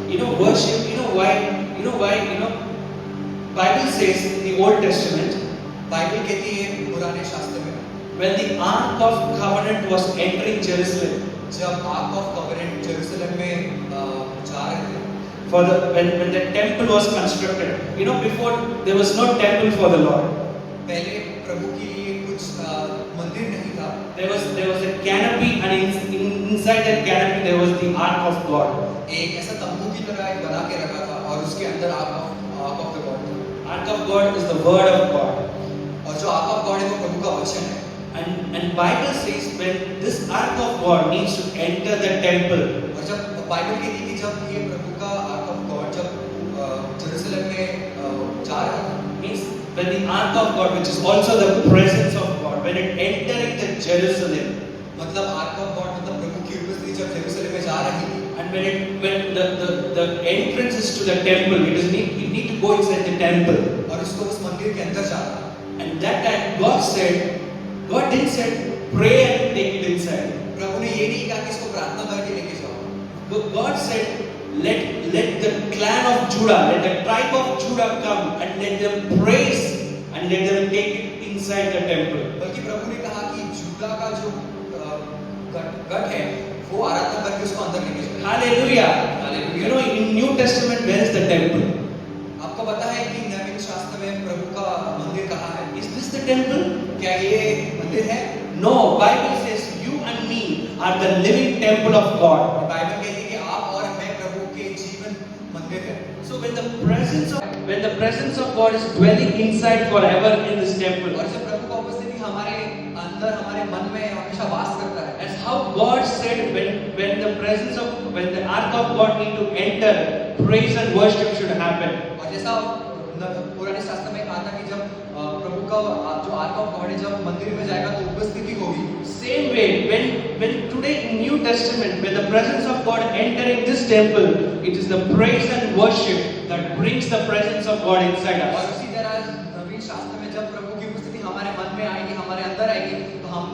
Worship, Bible says in the Old Testament, Bible कहती है पुराने शास्त्र में when the Ark of Covenant was entering Jerusalem, जब आर्क ऑफ कवरेंट जेरूसलम में जा रहे थे when the temple was constructed, before there was no temple for the Lord. पहले प्रभु के लिए कुछ मंदिर नहीं था There was a canopy, and inside that canopy there was the Ark of God. एक ऐसा तंबू की तरह एक बना के रखा था और उसके अंदर आर्क ऑफ द गॉड था Ark of God is the word of God. और जो आर्क ऑफ गॉड है वो प्रभु का वचन है And Bible says when this Ark of God needs to enter the temple, और जब बाइबल कहती है कि जब ये प्रभु का आर्क ऑफ गॉड जब जेरूसलम में जा रहा था means when the Ark of God, which is also the presence of God, when it entering the Jerusalem, मतलब आर्क ऑफ गॉड मतलब प्रभु की उपस्थिति जब जेरूसलम में जा रही थी and when the entrance is to the temple, you need to go inside the temple. और उसको उस मंदिर के अंदर जाना था And that time God didn't say pray and take it inside. प्रभु ने ये नहीं कहा कि इसको प्रार्थना करके लेके जाओ God said, let the clan of Judah, let the tribe of Judah come and let them praise and let them take it inside the temple. बल्कि प्रभु ने कहा कि जुदा का जो गढ़ है वो आराधना करके उसको अंदर लेके जाए Hallelujah. Hallelujah. In New Testament, where is the temple? आपको पता है कि नवीन शास्त्र में प्रभु का मंदिर कहाँ है Is this the temple? क्या ये मंदिर है No. Bible says you and me are the living temple of God. Bible कहती है कि आप और मैं प्रभु के जीवन मंदिर है So when the presence of God is dwelling inside forever in this temple, और जब प्रभु का उपस्थिति हमारे अंदर हमारे मन में हमेशा वास करता है that's how God said when the ark of God need to enter, praise and worship should happen. और जैसा पुराने शास्त्र में कहा था कि जब प्रभु का जो आर्क ऑफ गॉड है जब मंदिर में जाएगा तो उपस्थिति होगी Same way, when today in New Testament, when the presence of God entering this temple, it is the praise and worship that brings the presence of God inside और us. उसी तरह नवीन शास्त्र में जब प्रभु की उपस्थिति हमारे मन में आएगी हमारे अंदर आएगी तो हम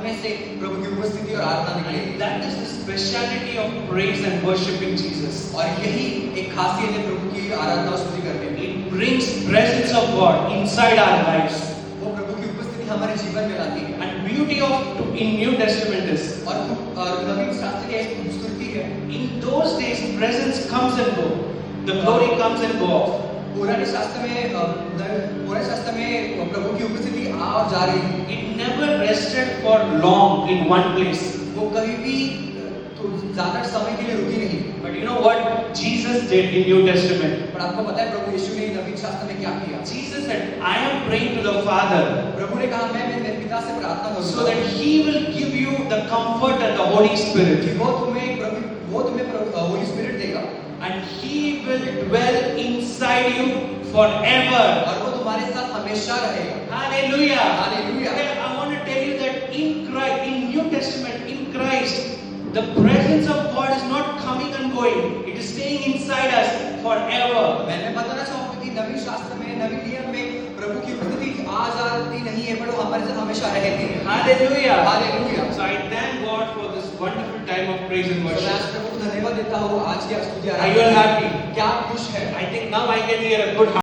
में से प्रभु की उपस्थिति और आराधना निकलेगी That is the speciality of praise and worship in Jesus. और यही एक खासियत है प्रभु की आराधना और स्तुति करने में It brings presence of God inside our lives. वो प्रभु की उपस्थिति हमारे जीवन में लाती है And beauty in New Testament is, और नवीन शास्त्र की एक खूबसूरती है in those days presence comes and go. The glory comes and go off. पुराने शास्त्र में प्रभु की उपस्थिति आ और जा रही है It never rested for long in one place. वो कभी भी तो ज्यादा समय के लिए रुकी नहीं But you know what Jesus did in New Testament? पर आपको पता है प्रभु यीशु ने नवीन शास्त्र में क्या किया Jesus said, I am praying to the Father प्रभु ने कहा मैं मेरे पिता से प्रार्थना करूंगा so that He will give you the comfort and the Holy Spirit. कि वो तुम्हें होली स्पिरिट देगा And He will dwell inside you forever. और वो तुम्हारे साथ हमेशा रहेगा Hallelujah. Hallelujah. Okay, I want to tell you that in Christ, in New Testament, in Christ, the presence of God is not coming and going. It is staying inside us forever. मैं बताना चाहूंगा कि नवीन शास्त्र में नवीन नियम में प्रभु की उपस्थिति आ जाती नहीं है पर वो हमारे साथ हमेशा रहती है Hallelujah. Hallelujah. So I thank God for this wonderful time of praise and तो मैं worship. आज प्रभु को धन्यवाद देता हूँ आज की स्तुति Are you all happy? क्या आप खुश हैं I think now I can hear a good